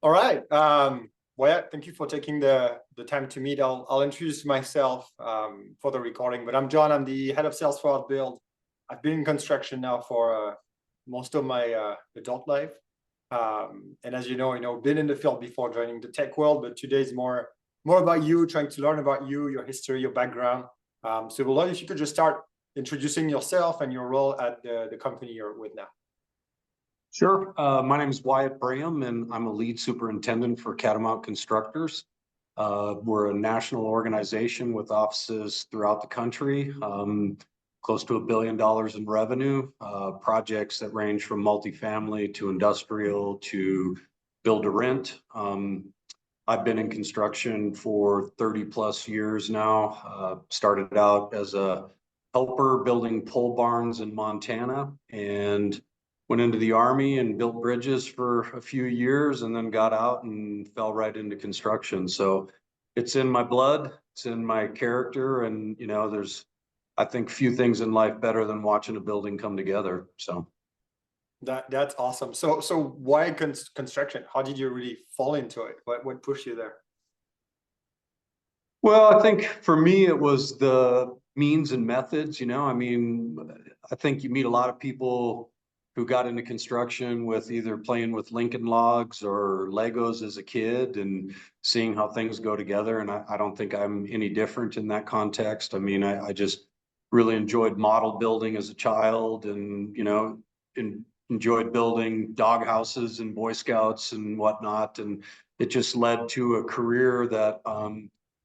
All right. Wyatt, thank you for taking the time to meet. I'll introduce myself for the recording, but I'm John. I'm the head of sales for Outbuild. I've been in construction now for most of my adult life. And as you know, been in the field before joining the tech world, but today is more about you, trying to learn about you, your history, your background. So we'd love if you could just start introducing yourself and your role at the company you're with now. Sure. My name is Wyatt Breum, and I'm a lead superintendent for Catamount Constructors. We're a national organization with offices throughout the country, close to $1 billion in revenue, projects that range from multifamily to industrial to build to rent. I've been in construction for 30 plus years now. Started out as a helper building pole barns in Montana, and went into the Army and built bridges for a few years, and then got out and fell right into construction. So it's in my blood, it's in my character, and there's, I think, few things in life better than watching a building come together. So that's awesome. So why construction? How did you really fall into it? What pushed you there? Well, I think for me it was the means and methods. I think you meet a lot of people who got into construction with either playing with Lincoln Logs or Legos as a kid and seeing how things go together. And I don't think I'm any different in that context. I just really enjoyed model building as a child, and, enjoyed building dog houses and Boy Scouts and whatnot. And it just led to a career that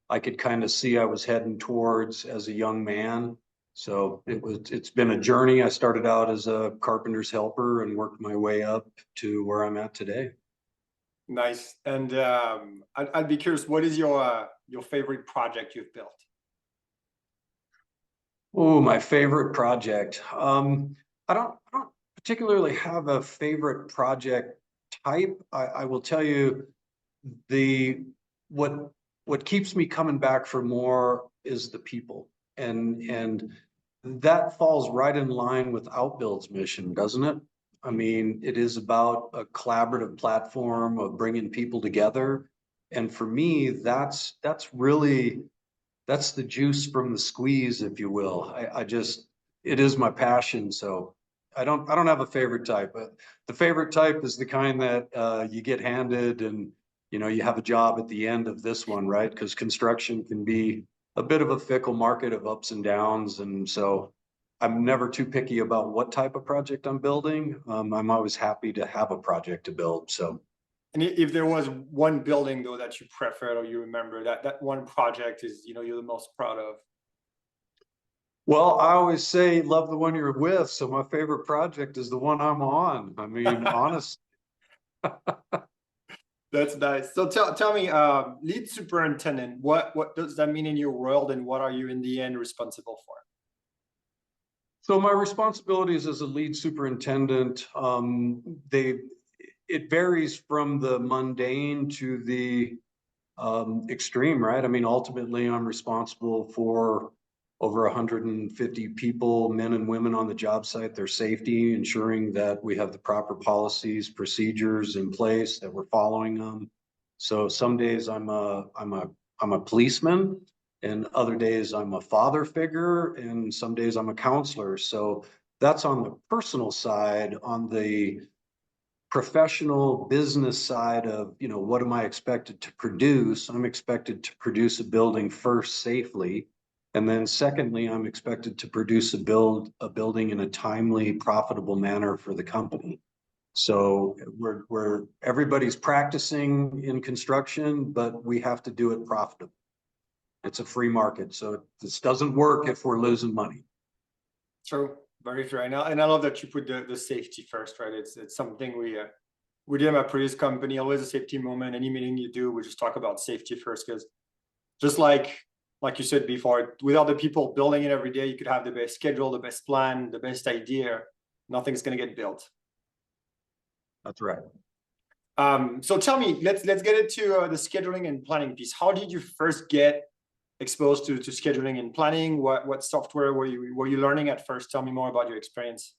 I could kind of see I was heading towards as a young man. So it's been a journey. I started out as a carpenter's helper and worked my way up to where I'm at today. Nice. And I'd be curious, what is your favorite project you've built? Oh, my favorite project. I don't particularly have a favorite project type. I will tell you what keeps me coming back for more is the people. And that falls right in line with Outbuild's mission, doesn't it? It is about a collaborative platform of bringing people together. And for me, that's the juice from the squeeze, if you will. It is my passion. So I don't have a favorite type, but the favorite type is the kind that you get handed, and you have a job at the end of this one, right? Because construction can be a bit of a fickle market of ups and downs. And so I'm never too picky about what type of project I'm building. I'm always happy to have a project to build. So, and if there was one building though that you preferred or you remember that one project is, you're the most proud of? Well, I always say love the one you're with. So my favorite project is the one I'm on. Honestly. That's nice. So tell me, lead superintendent, what does that mean in your world, and what are you in the end responsible for? So my responsibilities as a lead superintendent, it varies from the mundane to the extreme, right? Ultimately, I'm responsible for over 150 people, men and women on the job site, their safety, ensuring that we have the proper policies, procedures in place, that we're following them. So some days I'm a policeman, and other days I'm a father figure, and some days I'm a counselor. So that's on the personal side. On the professional business side of, what am I expected to produce? I'm expected to produce a building first safely. And then secondly, I'm expected to produce a building in a timely, profitable manner for the company. So we're everybody's practicing in construction, but we have to do it profitably. It's a free market, so this doesn't work if we're losing money. True, very true. And I love that you put the safety first, right? It's something we did in my previous company. Always a safety moment. Any meeting you do, we just talk about safety first, because just like you said before, without the people building it every day, you could have the best schedule, the best plan, the best idea. Nothing's going to get built. That's right. So tell me, let's get into the scheduling and planning piece. How did you first get exposed to scheduling and planning? What software were you learning at first? Tell me more about your experience.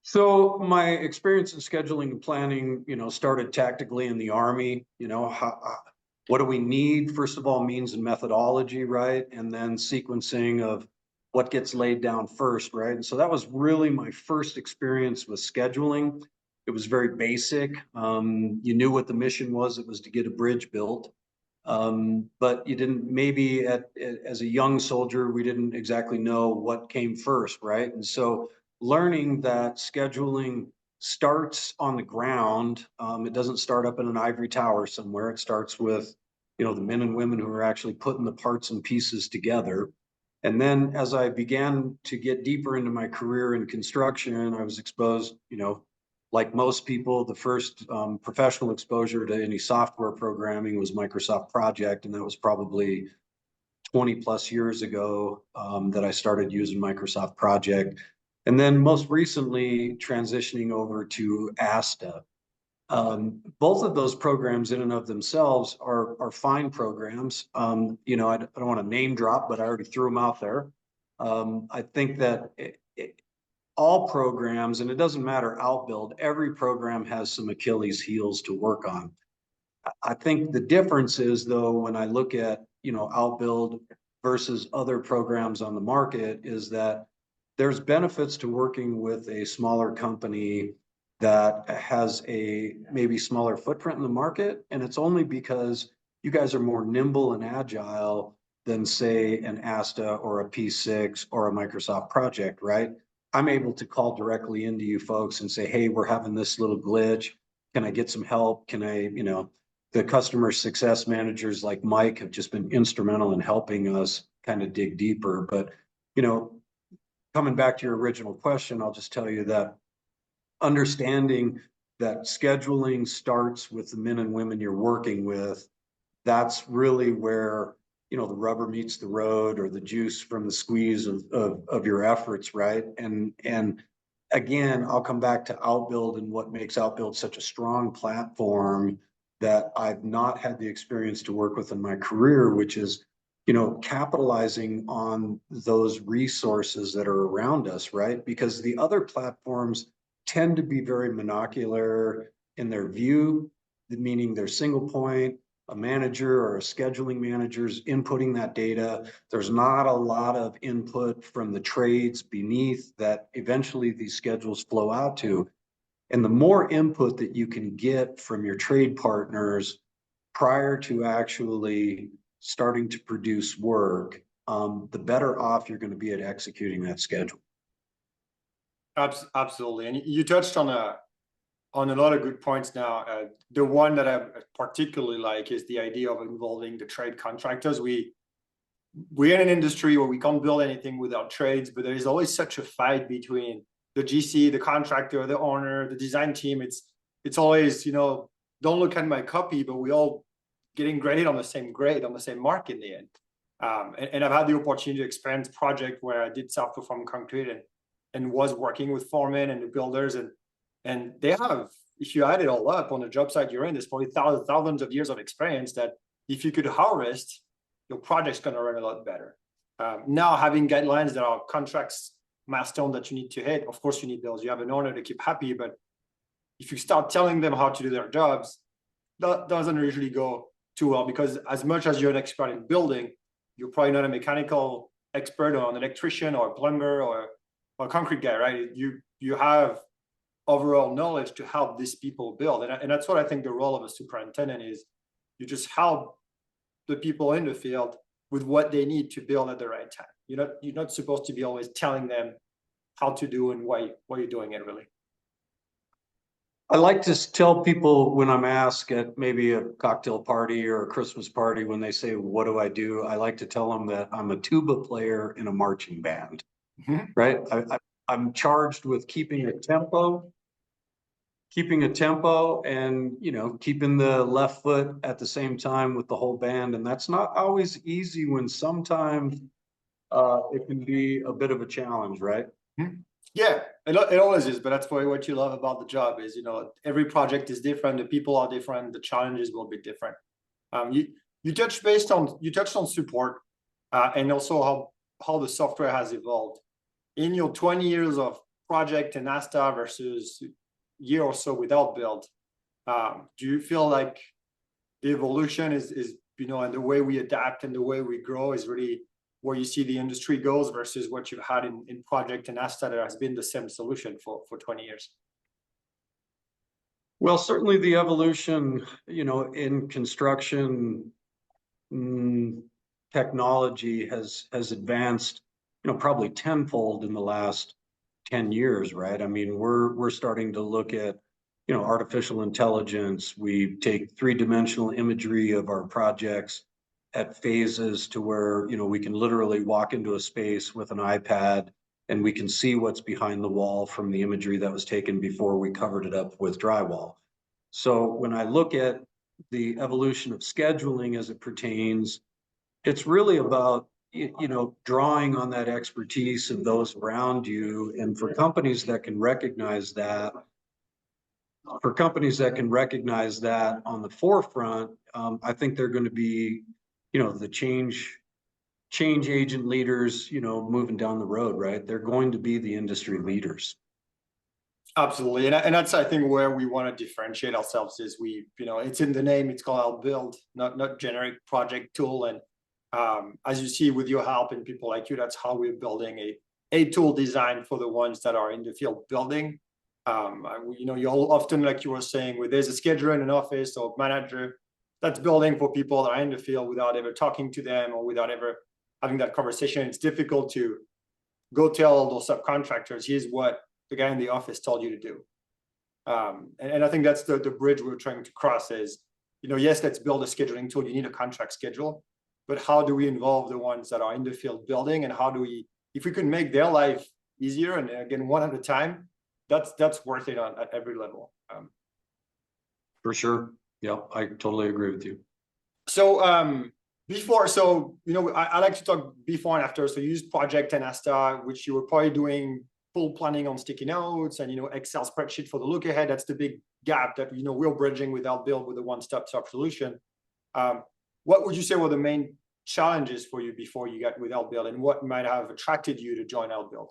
So my experience in scheduling and planning, started tactically in the Army. What do we need? First of all, means and methodology, right? And then sequencing of what gets laid down first, right? And so that was really my first experience with scheduling. It was very basic. You knew what the mission was. It was to get a bridge built. But you didn't, maybe as a young soldier, we didn't exactly know what came first, right? And so learning that scheduling starts on the ground. It doesn't start up in an ivory tower somewhere. It starts with, the men and women who are actually putting the parts and pieces together. And then as I began to get deeper into my career in construction, I was exposed, like most people, the first professional exposure to any software programming was Microsoft Project, and that was probably 20 plus years ago that I started using Microsoft Project. And then most recently transitioning over to ASTA. Both of those programs in and of themselves are fine programs. I don't want to name drop, but I already threw them out there. I think that all programs, and it doesn't matter, Outbuild, every program has some Achilles heels to work on. I think the difference is, though, when I look at, Outbuild versus other programs on the market, is that there's benefits to working with a smaller company that has a maybe smaller footprint in the market. And it's only because you guys are more nimble and agile than, say, an ASTA or a P6 or a Microsoft Project, right? I'm able to call directly into you folks and say, hey, we're having this little glitch. Can I get some help? Can I, the customer success managers like Mike have just been instrumental in helping us kind of dig deeper. But, coming back to your original question, I'll just tell you that understanding that scheduling starts with the men and women you're working with, that's really where, the rubber meets the road, or the juice from the squeeze of your efforts, right? And again, I'll come back to Outbuild and what makes Outbuild such a strong platform that I've not had the experience to work with in my career, which is, capitalizing on those resources that are around us, right? Because the other platforms tend to be very monocular in their view, meaning they're single point, a manager or a scheduling manager's inputting that data. There's not a lot of input from the trades beneath that eventually these schedules flow out to. And the more input that you can get from your trade partners prior to actually starting to produce work, the better off you're going to be at executing that schedule. Absolutely. And you touched on a lot of good points now. The one that I particularly like is the idea of involving the trade contractors. We're in an industry where we can't build anything without trades, but there is always such a fight between the GC, the contractor, the owner, the design team. It's always, don't look at my copy, but we all getting graded on the same grade, on the same mark in the end. And I've had the opportunity to experience project where I did self-perform concrete and was working with foremen and the builders, and they have, if you add it all up on the job site you're in, there's probably thousands of years of experience that if you could harvest, your project's going to run a lot better. Now having guidelines that are contracts milestone that you need to hit, of course you need those. You have an owner to keep happy, but if you start telling them how to do their jobs, that doesn't usually go too well, because as much as you're an expert in building, you're probably not a mechanical expert or an electrician or a plumber or a concrete guy, right? You have overall knowledge to help these people build. And that's what I think the role of a superintendent is. You just help the people in the field with what they need to build at the right time. You're not supposed to be always telling them how to do and why you're doing it, really. I like to tell people when I'm asked at maybe a cocktail party or a Christmas party, when they say, what do? I like to tell them that I'm a tuba player in a marching band, right? I'm charged with keeping a tempo and, keeping the left foot at the same time with the whole band. And that's not always easy when sometimes it can be a bit of a challenge, right? Yeah, it always is, but that's probably what you love about the job is, every project is different, the people are different, the challenges will be different. You touched on support and also how the software has evolved. In your 20 years of project and Asta versus year or so with Outbuild, do you feel like the evolution is and the way we adapt and the way we grow is really where you see the industry goes versus what you've had in project and Asta that has been the same solution for 20 years? Well, certainly the evolution, in construction, technology has advanced, probably tenfold in the last 10 years, right? I mean, we're starting to look at, artificial intelligence. We take three-dimensional imagery of our projects at phases to where, we can literally walk into a space with an iPad and we can see what's behind the wall from the imagery that was taken before we covered it up with drywall. So when I look at the evolution of scheduling as it pertains, it's really about, drawing on that expertise of those around you. And for companies that can recognize that, on the forefront, I think they're going to be, the change agent leaders, moving down the road, right? They're going to be the industry leaders. Absolutely. And that's, I think, where we want to differentiate ourselves is it's in the name, it's called Outbuild, not generic project tool. And as you see with your help and people like you, that's how we're building a tool designed for the ones that are in the field building. You'll often, like you were saying, where there's a scheduler in an office or manager that's building for people that are in the field without ever talking to them or without ever having that conversation. It's difficult to go tell all those subcontractors, here's what the guy in the office told you to do. And I think that's the bridge we're trying to cross is, yes, let's build a scheduling tool. You need a contract schedule, but how do we involve the ones that are in the field building? And how do we, if we can make their life easier, and again, one at a time, that's worth it at every level. For sure. Yeah, I totally agree with you. So I like to talk before and after. So you used project and Asta, which you were probably doing full planning on sticky notes and, Excel spreadsheet for the look ahead. That's the big gap that, we're bridging with Outbuild with a one-stop shop solution. What would you say were the main challenges for you before you got with Outbuild, and what might have attracted you to join Outbuild?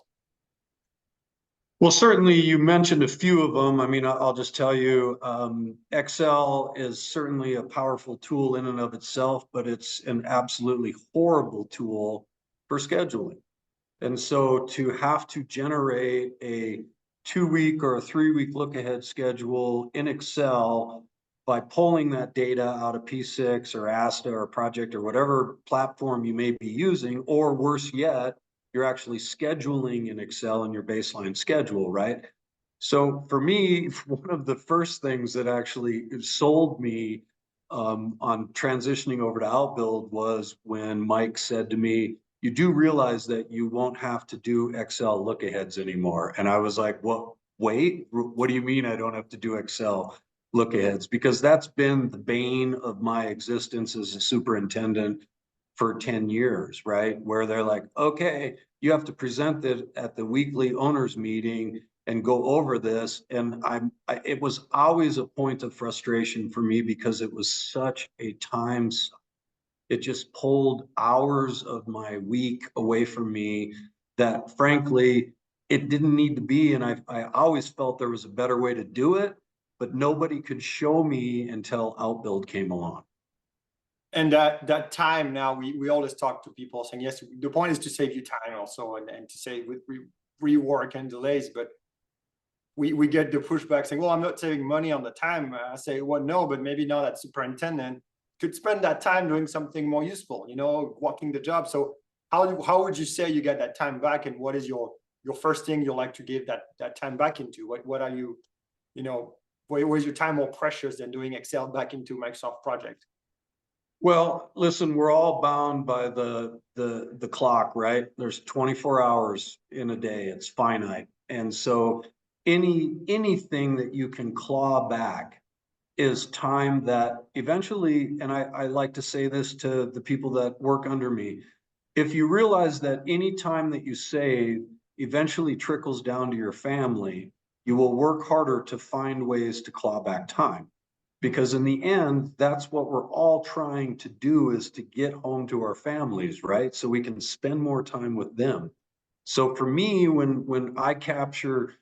Well, certainly you mentioned a few of them. I mean, I'll just tell you, Excel is certainly a powerful tool in and of itself, but it's an absolutely horrible tool for scheduling. And so to have to generate a 2-week or a 3-week look ahead schedule in Excel by pulling that data out of P6 or Asta or Project or whatever platform you may be using, or worse yet, you're actually scheduling in Excel in your baseline schedule, right? So for me, one of the first things that actually sold me on transitioning over to Outbuild was when Mike said to me, you do realize that you won't have to do Excel look aheads anymore. And I was like, well, wait, what do you mean I don't have to do Excel look aheads? Because that's been the bane of my existence as a superintendent for 10 years, right? Where they're like, okay, you have to present it at the weekly owners meeting and go over this. And it was always a point of frustration for me because it was such a time suck. It just pulled hours of my week away from me that frankly, it didn't need to be. And I always felt there was a better way to do it, but nobody could show me until Outbuild came along. And that time now, we always talk to people saying, yes, the point is to save you time also, and to say with rework and delays, but we get the pushback saying, well, I'm not saving money on the time. I say, well, no, but maybe now that superintendent could spend that time doing something more useful, walking the job. So how would you say you get that time back, and what is your first thing you like to give that time back into? What are you, where's your time more precious than doing Excel back into Microsoft Project? Well, listen, we're all bound by the clock, right? There's 24 hours in a day. It's finite. And so anything that you can claw back is time that eventually, and I like to say this to the people that work under me, if you realize that any time that you save eventually trickles down to your family, you will work harder to find ways to claw back time. Because in the end, that's what we're all trying to do, is to get home to our families, right? So we can spend more time with them. So for me, when I capture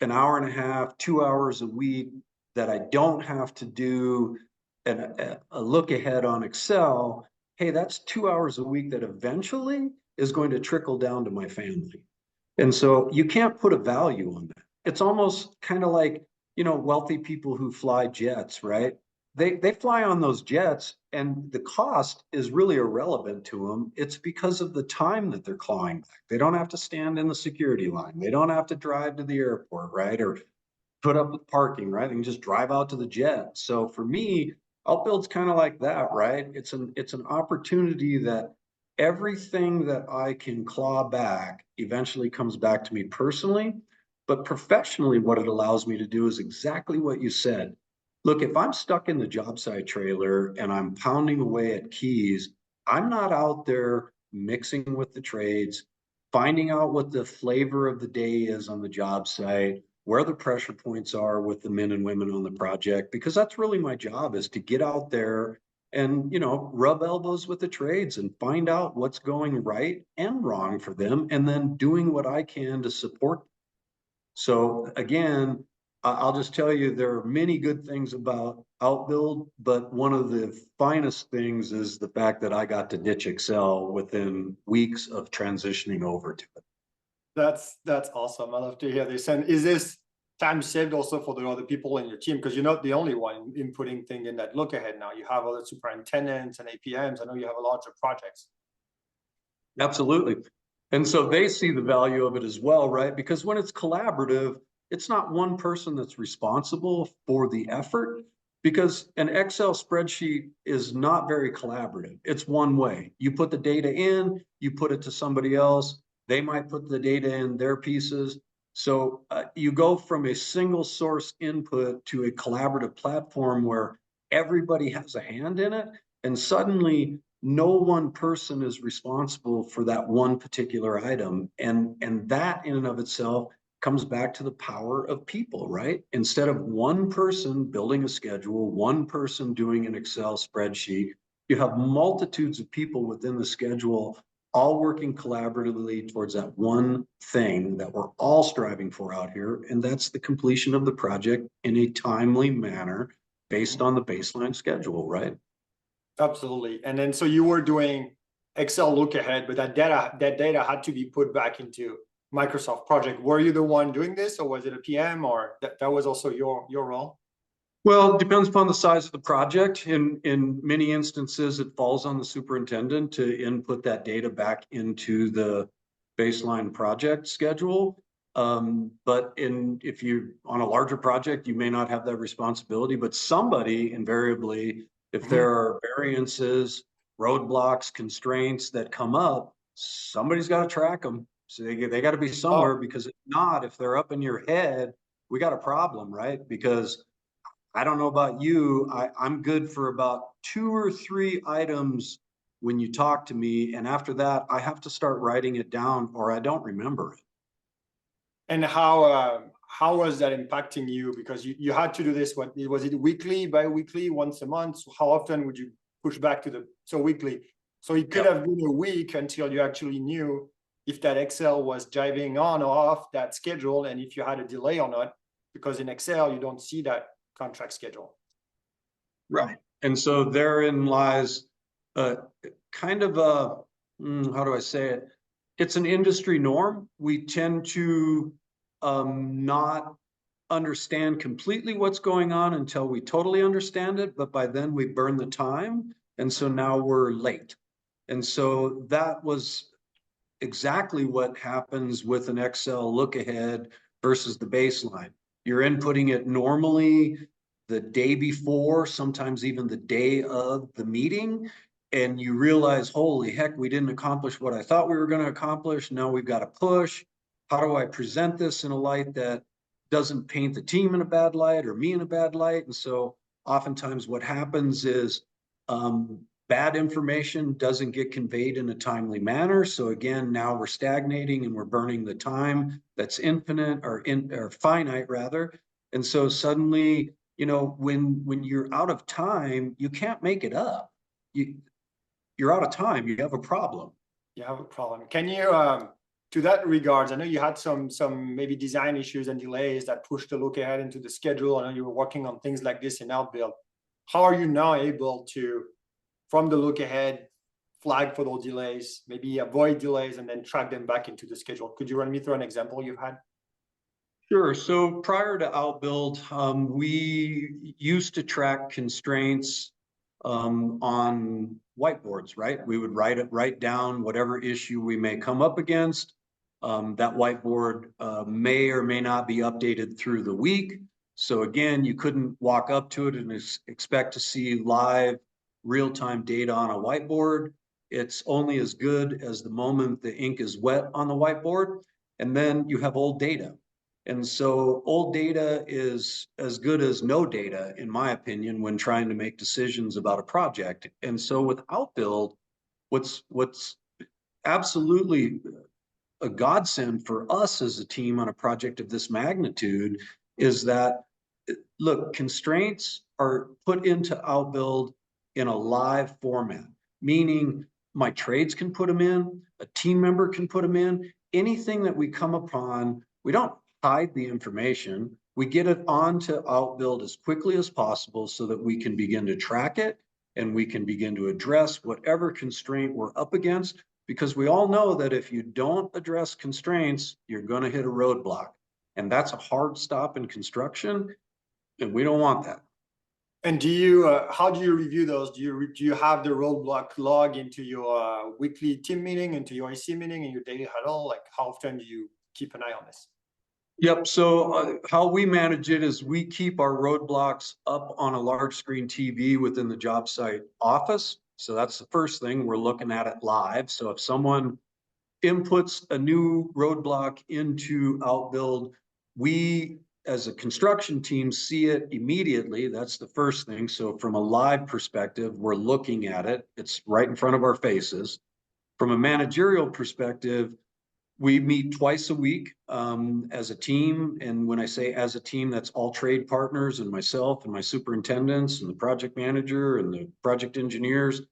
an hour and a half, 2 hours a week that I don't have to do a look ahead on Excel, hey, that's 2 hours a week that eventually is going to trickle down to my family. And so you can't put a value on that. It's almost kind of like, wealthy people who fly jets, right? They fly on those jets and the cost is really irrelevant to them. It's because of the time that they're clawing back. They don't have to stand in the security line. They don't have to drive to the airport, right? Or put up with parking, right? They can just drive out to the jet. So for me, Outbuild's kind of like that, right? It's an opportunity that everything that I can claw back eventually comes back to me personally. But professionally, what it allows me to do is exactly what you said. Look, if I'm stuck in the job site trailer and I'm pounding away at keys, I'm not out there mixing with the trades, finding out what the flavor of the day is on the job site, where the pressure points are with the men and women on the project, because that's really my job, is to get out there and, rub elbows with the trades and find out what's going right and wrong for them, and then doing what I can to support them. So again, I'll just tell you, there are many good things about Outbuild, but one of the finest things is the fact that I got to ditch Excel within weeks of transitioning over to it. That's awesome. I love to hear this. And is this time saved also for the other people in your team? Because you're not the only one inputting thing in that look ahead now. You have other superintendents and APMs. I know you have a larger projects. Absolutely. And so they see the value of it as well, right? Because when it's collaborative, it's not one person that's responsible for the effort, because an Excel spreadsheet is not very collaborative. It's one way. You put the data in, you put it to somebody else. They might put the data in their pieces. So you go from a single source input to a collaborative platform where everybody has a hand in it. And suddenly no one person is responsible for that one particular item. And that in and of itself comes back to the power of people, right? Instead of one person building a schedule, one person doing an Excel spreadsheet, you have multitudes of people within the schedule all working collaboratively towards that one thing that we're all striving for out here. And that's the completion of the project in a timely manner based on the baseline schedule, right? Absolutely. And then so you were doing Excel look ahead, but that data had to be put back into Microsoft project. Were you the one doing this, or was it a PM, or that was also your role? Well, it depends upon the size of the project. In many instances, it falls on the superintendent to input that data back into the baseline project schedule. But if you're on a larger project, you may not have that responsibility, but somebody invariably, if there are variances, roadblocks, constraints that come up, somebody's got to track them. So they got to be somewhere, because if not, if they're up in your head, we got a problem, right? Because I don't know about you, I'm good for about 2 or 3 items when you talk to me, and after that, I have to start writing it down or I don't remember it. And how was that impacting you? Because you had to do this, what was it, weekly, bi-weekly, once a month? So how often would you push back to weekly? So it could have been a week until you actually knew if that Excel was jiving on or off that schedule, and if you had a delay or not, because in Excel, you don't see that contract schedule. Right. And so therein lies kind of a, how do I say it? It's an industry norm. We tend to not understand completely what's going on until we totally understand it, but by then we burn the time. And so now we're late. And so that was exactly what happens with an Excel look ahead versus the baseline. You're inputting it normally the day before, sometimes even the day of the meeting, and you realize, holy heck, we didn't accomplish what I thought we were going to accomplish. Now we've got to push. How do I present this in a light that doesn't paint the team in a bad light or me in a bad light? And so oftentimes what happens is bad information doesn't get conveyed in a timely manner. So again, now we're stagnating and we're burning the time that's infinite or finite rather. And so suddenly, when you're out of time, you can't make it up. You're out of time. You have a problem. You have a problem. Can you to that regards, I know you had some maybe design issues and delays that pushed the look ahead into the schedule. I know you were working on things like this in Outbuild. How are you now able to, from the look ahead, flag for those delays, maybe avoid delays, and then track them back into the schedule? Could you run me through an example you've had? Sure. So prior to Outbuild, we used to track constraints on whiteboards, right? We would write down whatever issue we may come up against. That whiteboard may or may not be updated through the week. So again, you couldn't walk up to it and expect to see live real-time data on a whiteboard. It's only as good as the moment the ink is wet on the whiteboard. And then you have old data. And so old data is as good as no data, in my opinion, when trying to make decisions about a project. And so with Outbuild, what's absolutely a godsend for us as a team on a project of this magnitude is that, look, constraints are put into Outbuild in a live format, meaning my trades can put them in, a team member can put them in, anything that we come upon, we don't hide the information. We get it onto Outbuild as quickly as possible so that we can begin to track it and we can begin to address whatever constraint we're up against, because we all know that if you don't address constraints, you're going to hit a roadblock. And that's a hard stop in construction, and we don't want that. And do you, how do you review those? Do you have the roadblock log into your weekly team meeting, into your AC meeting, and your daily huddle? Like, how often do you keep an eye on this? Yep. So how we manage it is we keep our roadblocks up on a large screen TV within the job site office. So that's the first thing. We're looking at it live. So if someone inputs a new roadblock into Outbuild, we as a construction team see it immediately. That's the first thing. So from a live perspective, we're looking at it. It's right in front of our faces. From a managerial perspective, we meet twice a week as a team. And when I say as a team, that's all trade partners and myself and my superintendents and the project manager and the project engineers.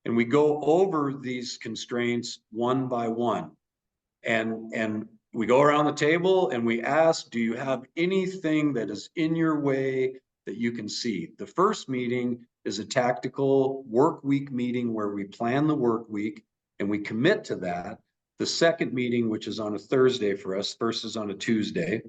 And we go over these constraints one by one. And we go around the table and we ask, do you have anything that is in your way that you can see? The first meeting is a tactical work week meeting where we plan the work week and we commit to that. The second meeting, which is on a Thursday for us, first is on a Tuesday.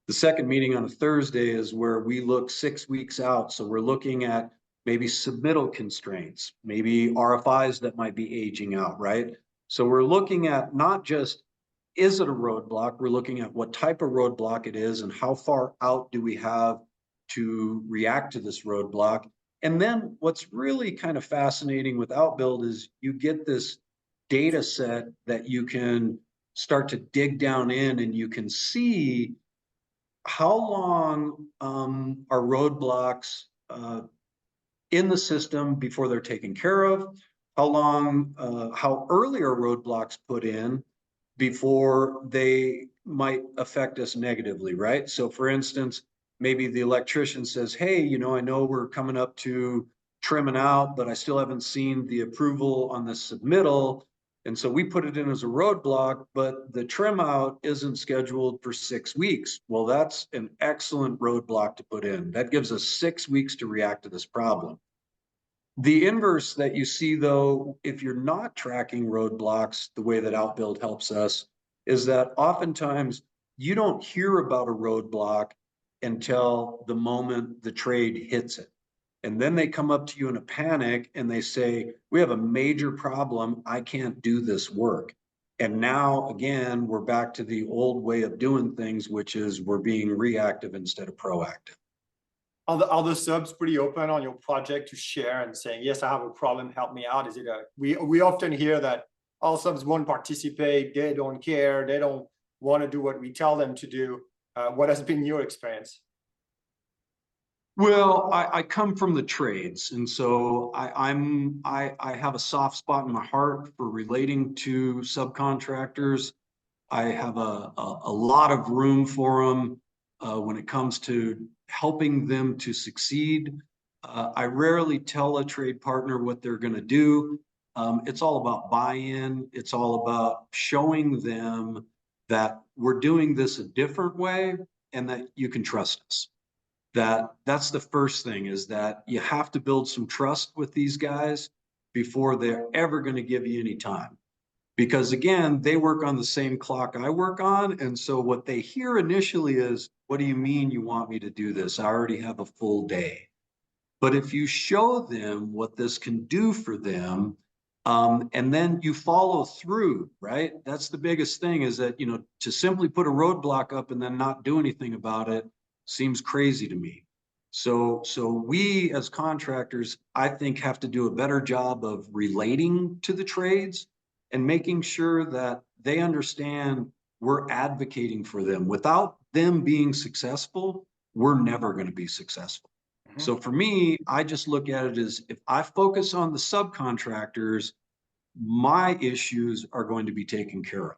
The second meeting on a Thursday is where we look 6 weeks out. So we're looking at maybe submittal constraints, maybe RFIs that might be aging out, right? So we're looking at not just, is it a roadblock? We're looking at what type of roadblock it is and how far out do we have to react to this roadblock. And then what's really kind of fascinating with Outbuild is you get this data set that you can start to dig down in and you can see how long are roadblocks in the system before they're taken care of, how early are roadblocks put in before they might affect us negatively, right? So for instance, maybe the electrician says, hey, I know we're coming up to trimming out, but I still haven't seen the approval on the submittal. And so we put it in as a roadblock, but the trim out isn't scheduled for 6 weeks. Well, that's an excellent roadblock to put in. That gives us 6 weeks to react to this problem. The inverse that you see, though, if you're not tracking roadblocks the way that Outbuild helps us, is that oftentimes you don't hear about a roadblock until the moment the trade hits it. And then they come up to you in a panic and they say, we have a major problem. I can't do this work. And now, again, we're back to the old way of doing things, which is we're being reactive instead of proactive. Are the subs pretty open on your project to share and saying, yes, I have a problem, help me out? Is it we often hear that all subs won't participate, they don't care, they don't want to do what we tell them to do. What has been your experience? Well, I come from the trades, and so I have a soft spot in my heart for relating to subcontractors. I have a lot of room for them when it comes to helping them to succeed. I rarely tell a trade partner what they're going to do. It's all about buy-in. It's all about showing them that we're doing this a different way and that you can trust us. That's the first thing, is that you have to build some trust with these guys before they're ever going to give you any time. Because again, they work on the same clock I work on. And so what they hear initially is, what do you mean you want me to do this? I already have a full day. But if you show them what this can do for them, and then you follow through, right? That's the biggest thing, is that, you know, to simply put a roadblock up and then not do anything about it seems crazy to me. So we as contractors, I think, have to do a better job of relating to the trades and making sure that they understand we're advocating for them. Without them being successful, we're never going to be successful. So for me, I just look at it as, if I focus on the subcontractors, my issues are going to be taken care of.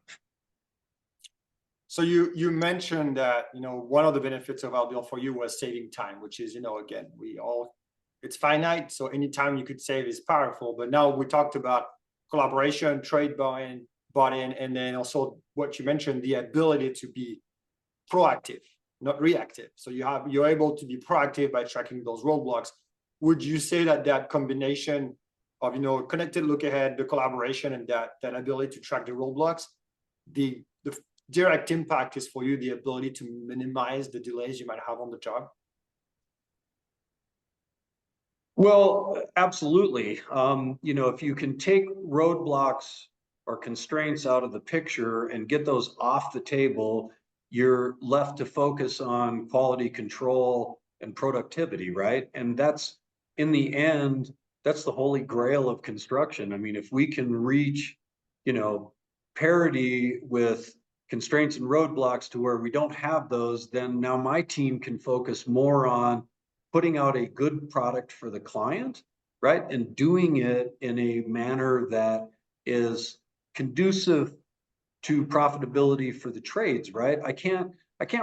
So you mentioned that, you know, one of the benefits of Outbuild for you was saving time, which is, you know, again, it's finite. So any time you could save is powerful. But now we talked about collaboration, trade buy-in, and then also what you mentioned, the ability to be proactive, not reactive. So you're able to be proactive by tracking those roadblocks. Would you say that that combination of, you know, connected look ahead, the collaboration, and that ability to track the roadblocks, the direct impact is for you the ability to minimize the delays you might have on the job? Well, absolutely. You know, if you can take roadblocks or constraints out of the picture and get those off the table, you're left to focus on quality control and productivity, right? And that's, in the end, that's the holy grail of construction. I mean, if we can reach, you know, parity with constraints and roadblocks to where we don't have those, then now my team can focus more on putting out a good product for the client, right? And doing it in a manner that is conducive to profitability for the trades, right? I can't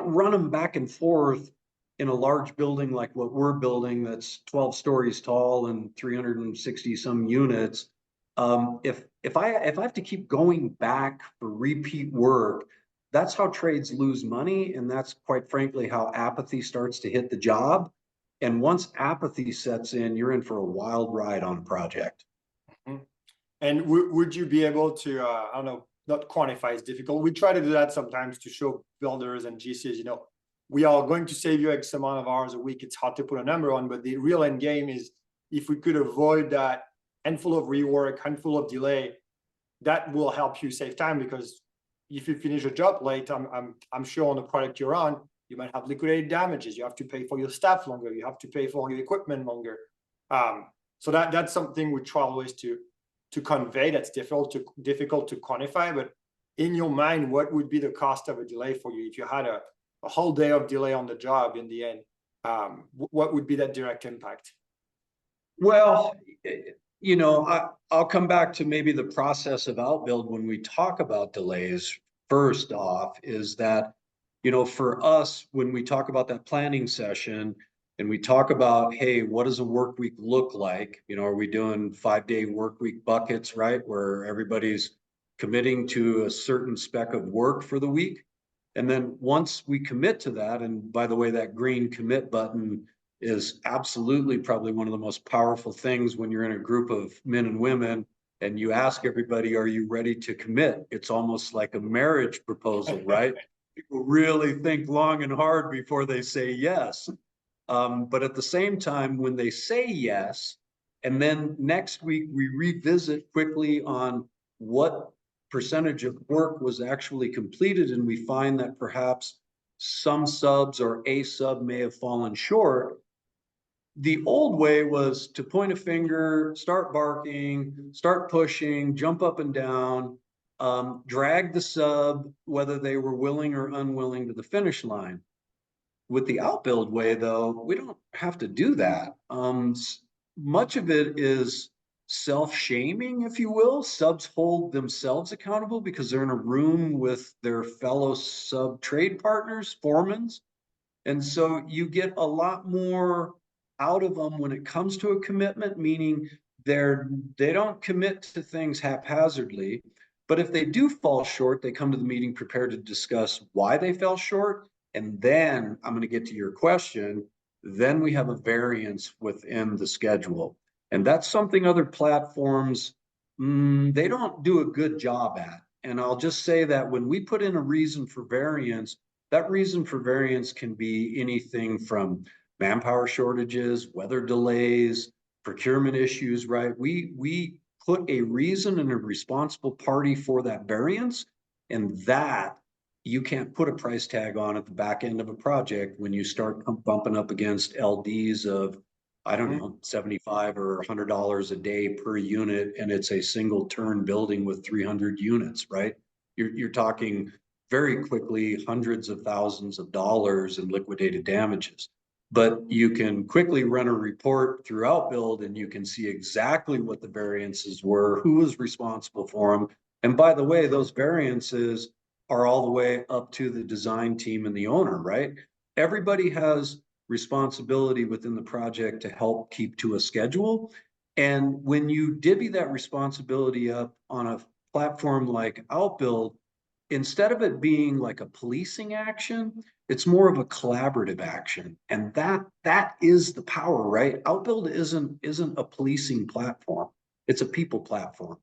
run them back and forth in a large building like what we're building that's 12 stories tall and 360 some units. If I have to keep going back for repeat work, that's how trades lose money, and that's, quite frankly, how apathy starts to hit the job. And once apathy sets in, you're in for a wild ride on a project. And would you be able to, I don't know, not quantify, it's difficult. We try to do that sometimes to show builders and GCs, you know, we are going to save you X amount of hours a week. It's hard to put a number on, but the real end game is, if we could avoid that handful of rework, handful of delay, that will help you save time. Because if you finish a job late, I'm sure on the product you're on, you might have liquidated damages. You have to pay for your staff longer. You have to pay for your equipment longer. So that's something we try always to convey. That's difficult to quantify. But in your mind, what would be the cost of a delay for you if you had a whole day of delay on the job in the end? What would be that direct impact? Well, you know, I'll come back to maybe the process of Outbuild when we talk about delays. First off, is that, you know, for us, when we talk about that planning session and we talk about, hey, what does a work week look like? You know, are we doing 5-day work week buckets, right? Where everybody's committing to a certain spec of work for the week. And then once we commit to that, and by the way, that green commit button is absolutely probably one of the most powerful things when you're in a group of men and women and you ask everybody, are you ready to commit? It's almost like a marriage proposal, right? People really think long and hard before they say yes. But at the same time, when they say yes, and then next week we revisit quickly on what percentage of work was actually completed, and we find that perhaps some subs or a sub may have fallen short. The old way was to point a finger, start barking, start pushing, jump up and down, drag the sub, whether they were willing or unwilling, to the finish line. With the Outbuild way, though, we don't have to do that. Much of it is self-shaming, if you will. Subs hold themselves accountable because they're in a room with their fellow sub trade partners, foremans. And so you get a lot more out of them when it comes to a commitment, meaning they don't commit to things haphazardly. But if they do fall short, they come to the meeting prepared to discuss why they fell short. And then I'm going to get to your question. Then we have a variance within the schedule. And that's something other platforms, they don't do a good job at. And I'll just say that when we put in a reason for variance, that reason for variance can be anything from manpower shortages, weather delays, procurement issues, right? We put a reason and a responsible party for that variance, and that you can't put a price tag on at the back end of a project when you start bumping up against LDs of, I don't know, $75 or $100 a day per unit, and it's a single turn building with 300 units, right? You're talking very quickly hundreds of thousands of dollars in liquidated damages. But you can quickly run a report through Outbuild and you can see exactly what the variances were, who was responsible for them. And by the way, those variances are all the way up to the design team and the owner, right? Everybody has responsibility within the project to help keep to a schedule. And when you divvy that responsibility up on a platform like Outbuild, instead of it being like a policing action, it's more of a collaborative action. And that is the power, right? Outbuild isn't a policing platform. It's a people platform.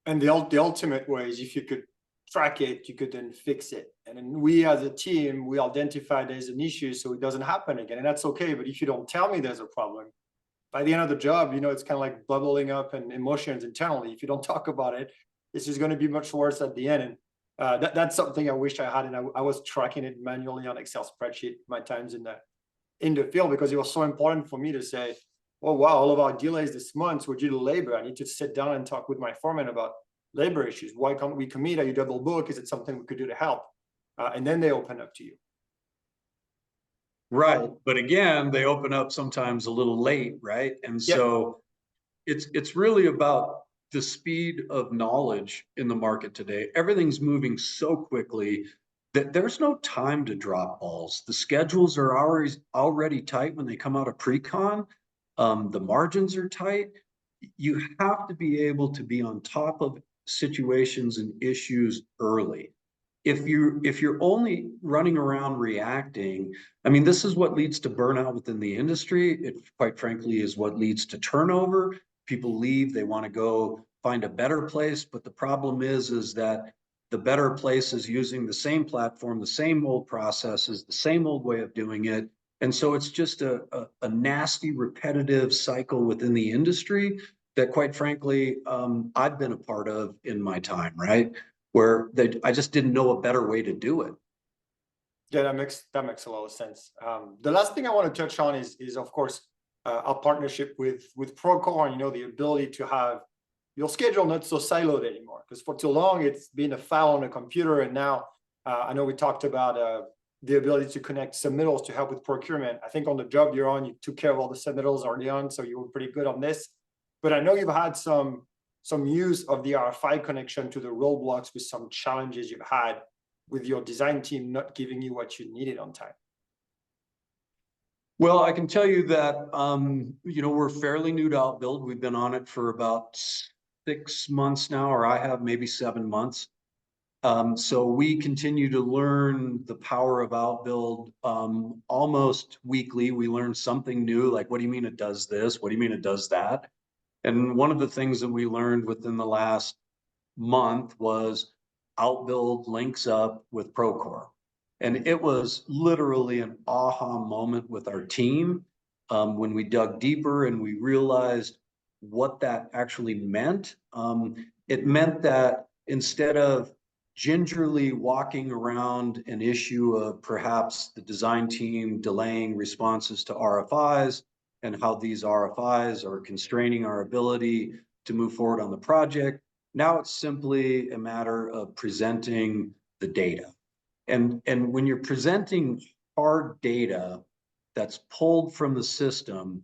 And the ultimate way is if you could track it, you could then fix it. And then we as a team, we identify there's an issue so it doesn't happen again. And that's okay. But if you don't tell me there's a problem, by the end of the job, it's kind of like bubbling up and emotions internally. If you don't talk about it, it's just going to be much worse at the end. And that's something I wish I had. And I was tracking it manually on Excel spreadsheet my times in the field, because it was so important for me to say, oh, wow, all of our delays this month were due to labor. I need to sit down and talk with my foreman about labor issues. Why can't we commit? Are you double book? Is it something we could do to help? And then they open up to you. Right. But again, they open up sometimes a little late, right? And so it's really about the speed of knowledge in the market today. Everything's moving so quickly that there's no time to drop balls. The schedules are already tight when they come out of pre-con. The margins are tight. You have to be able to be on top of situations and issues early. If you're only running around reacting, I mean, this is what leads to burnout within the industry. It, quite frankly, is what leads to turnover. People leave, they want to go find a better place. But the problem is that the better place is using the same platform, the same old processes, the same old way of doing it. And so it's just a nasty, repetitive cycle within the industry that, quite frankly, I've been a part of in my time, right? Where I just didn't know a better way to do it. Yeah, that makes a lot of sense. The last thing I want to touch on is of course our partnership with Procore, and the ability to have your schedule not so siloed anymore. Because for too long it's been a file on a computer, and now I know we talked about the ability to connect submittals to help with procurement. I think on the job you're on, you took care of all the submittals early on, so you were pretty good on this. But I know you've had some use of the RFI connection to the roadblocks with some challenges you've had with your design team not giving you what you needed on time. Well, I can tell you that, we're fairly new to Outbuild. We've been on it for about 6 months now, or I have maybe 7 months. So we continue to learn the power of Outbuild almost weekly. We learn something new, like, what do you mean it does this? What do you mean it does that? And one of the things that we learned within the last month was Outbuild links up with Procore. And it was literally an aha moment with our team when we dug deeper and we realized what that actually meant. It meant that instead of gingerly walking around an issue of perhaps the design team delaying responses to RFIs and how these RFIs are constraining our ability to move forward on the project, now it's simply a matter of presenting the data. And when you're presenting hard data that's pulled from the system,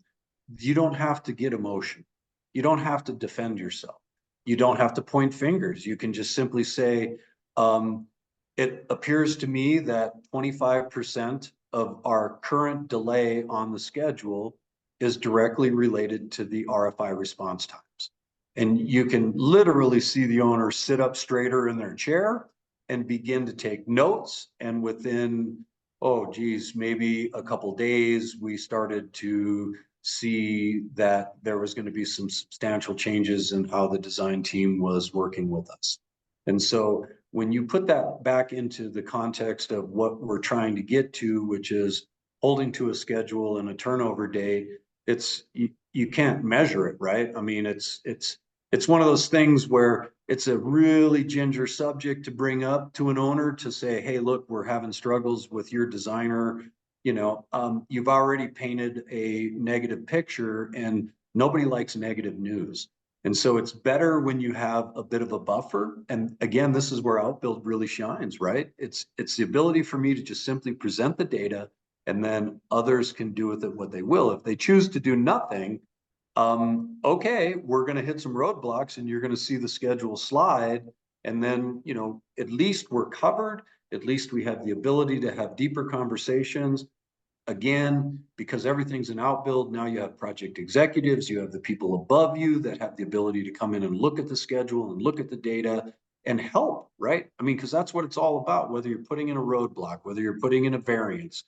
you don't have to get emotional. You don't have to defend yourself. You don't have to point fingers. You can just simply say, it appears to me that 25% of our current delay on the schedule is directly related to the RFI response times. And you can literally see the owner sit up straighter in their chair and begin to take notes. And within, oh geez, maybe a couple days, we started to see that there was going to be some substantial changes in how the design team was working with us. And so when you put that back into the context of what we're trying to get to, which is holding to a schedule and a turnover date, it's you can't measure it, right? I mean, it's one of those things where it's a really ginger subject to bring up to an owner to say, hey, look, we're having struggles with your designer. You know, you've already painted a negative picture, and nobody likes negative news. And so it's better when you have a bit of a buffer. And again, this is where Outbuild really shines, right? It's the ability for me to just simply present the data, and then others can do with it what they will. If they choose to do nothing, okay, we're going to hit some roadblocks and you're going to see the schedule slide. And then, you know, at least we're covered. At least we have the ability to have deeper conversations. Again, because everything's an Outbuild, now you have project executives, you have the people above you that have the ability to come in and look at the schedule and look at the data and help, right? I mean, because that's what it's all about, whether you're putting in a roadblock, whether you're putting in a variance,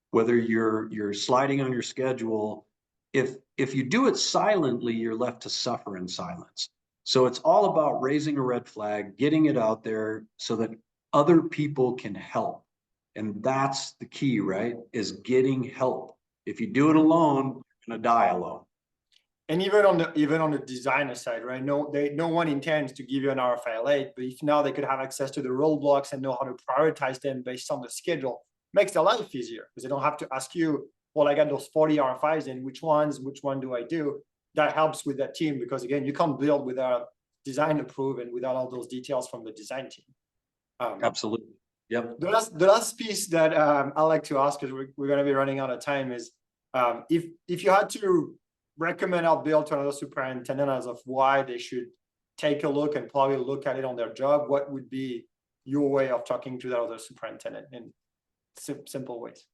whether you're sliding on your schedule. If you do it silently, you're left to suffer in silence. So it's all about raising a red flag, getting it out there so that other people can help. And that's the key, right? Is getting help. If you do it alone, you're gonna die alone. And even on the designer side, right? No one intends to give you an RFI late, but if now they could have access to the roadblocks and know how to prioritize them based on the schedule, makes their life easier because they don't have to ask you, well, I got those 40 RFIs in, which one do I do? That helps with that team, because again, you can't build without design approved and without all those details from the design team. Absolutely. Yep. The last piece that I like to ask, because we're going to be running out of time, is if you had to recommend Outbuild to another superintendent as of why they should take a look and probably look at it on their job, what would be your way of talking to that other superintendent in simple ways?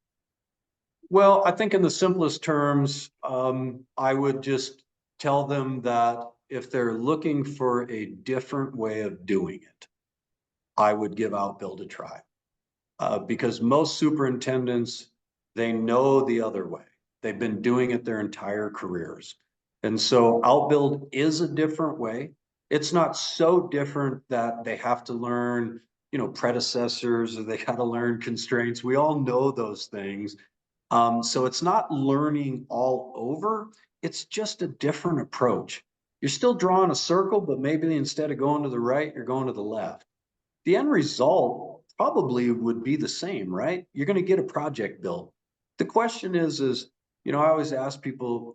Well, I think in the simplest terms, I would just tell them that if they're looking for a different way of doing it, I would give Outbuild a try. Because most superintendents, they know the other way. They've been doing it their entire careers. And so Outbuild is a different way. It's not so different that they have to learn, you know, predecessors, or they got to learn constraints. We all know those things. So it's not learning all over. It's just a different approach. You're still drawing a circle, but maybe instead of going to the right, you're going to the left. The end result probably would be the same, right? You're going to get a project built. The question is, you know, I always ask people,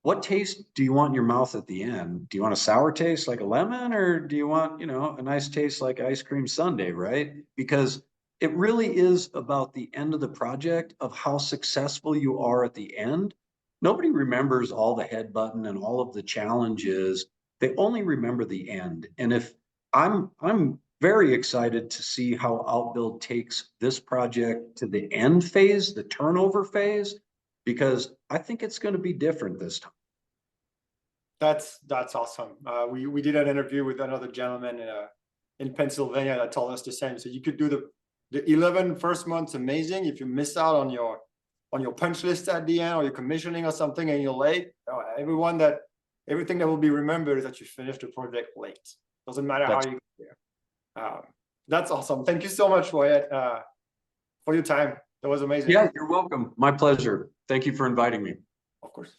what taste do you want in your mouth at the end? Do you want a sour taste like a lemon, or do you want, you know, a nice taste like ice cream sundae, right? Because it really is about the end of the project, of how successful you are at the end. Nobody remembers all the head button and all of the challenges. They only remember the end. And if I'm very excited to see how Outbuild takes this project to the end phase, the turnover phase, because I think it's going to be different this time. That's awesome. We did an interview with another gentleman in Pennsylvania that told us the same. So you could do the 11 first months amazing. If you miss out on your punch list at the end, or your commissioning or something, and you're late, everything that will be remembered is that you finished the project late. Doesn't matter how you get there. That's awesome. Thank you so much, Wyatt, for your time. That was amazing. Yeah, you're welcome. My pleasure. Thank you for inviting me. Of course.